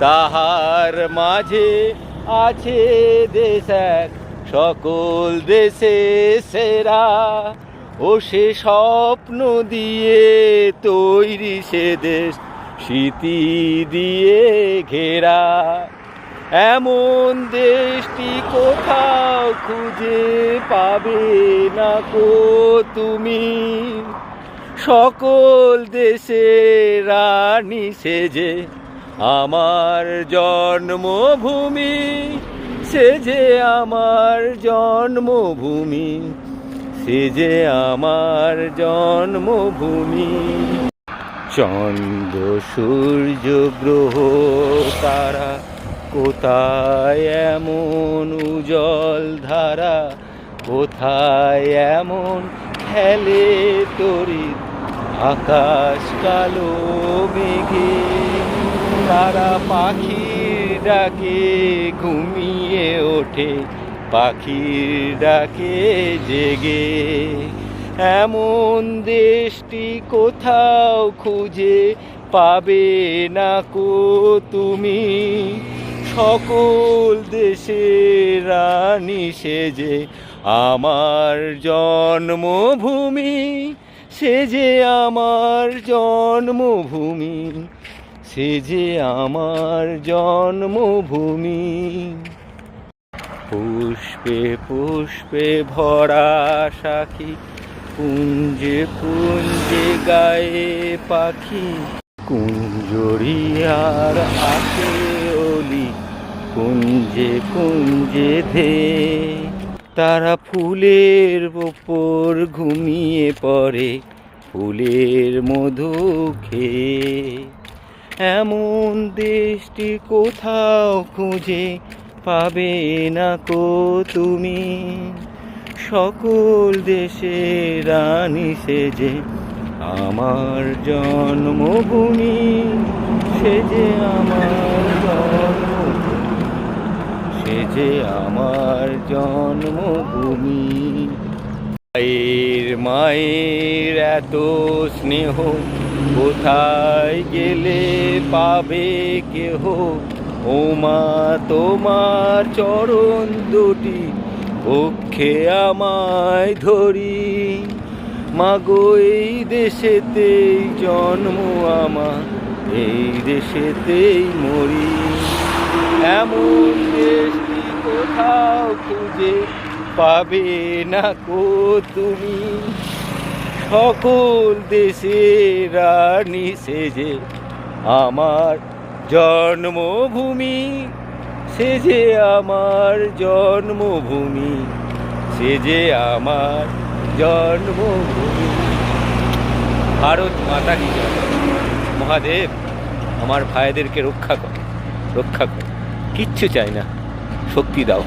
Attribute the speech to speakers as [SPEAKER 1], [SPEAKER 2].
[SPEAKER 1] তাহার মাঝে আছে দেশ এক সকল দেশে সেরা, ও সে স্বপ্ন দিয়ে তৈরি সে দেশ স্মৃতি দিয়ে ঘেরা। এমন দেশটি কোথাও খুঁজে পাবে না কো তুমি, সকল দেশের রানী সেজে আমার জন্মভূমি, সে যে আমার জন্মভূমি, সে যে আমার জন্মভূমি। চন্দ্র সূর্য গ্রহ তারা কোথায় এমন উজ্জ্বল ধারা, কোথায় এমন খেলে তড়িৎ আকাশ কালো মেঘে। তারা পাখির ডাকে ঘুমিয়ে ওঠে, পাখির ডাকে জেগে। এমন দেশটি কোথাও খুঁজে পাবে না কো তুমি, সকল দেশের রানী সেজে আমার জন্মভূমি, সে যে আমার জন্মভূমি, সে যে আমার জন্মভূমি। পুষ্পে পুষ্পে ভরা সাখী, কুঞ্জে কুঞ্জে গায়ে পাখি, কুঞ্জরিয়ার আসে অলি, কুঞ্জে কুঞ্জে ধে। তারা ফুলের ওপর ঘুমিয়ে পড়ে, ফুলের মধু খেয়ে। এমন দেশটি কোথাও খুঁজে পাবে না কো তুমি, সকল দেশের রানী সেজে আমার জন্মভূমি, সে যে আমার জন্মভূমি, সে যে আমার জন্মভূমি। মায়ের এত স্নেহ কোথায় গেলে পাবে কেহ, ও মা তোমার চরণ দুটি পক্ষে আমায় ধরি। মাগো এই দেশেতেই জন্ম আমার, এই দেশেতেই মরি। এমন দেশটি কোথাও খুঁজে পাবে না কো তুমি, সকল দেশের রানী সেজে আমার জন্মভূমি, সে যে আমার জন্মভূমি, সে যে আমার জন্মভূমি। ভারত মাতা কি জয়। মহাদেব আমার ভাইদেরকে রক্ষা কর, রক্ষা কর, কিচ্ছু চাই না, শক্তি দাও।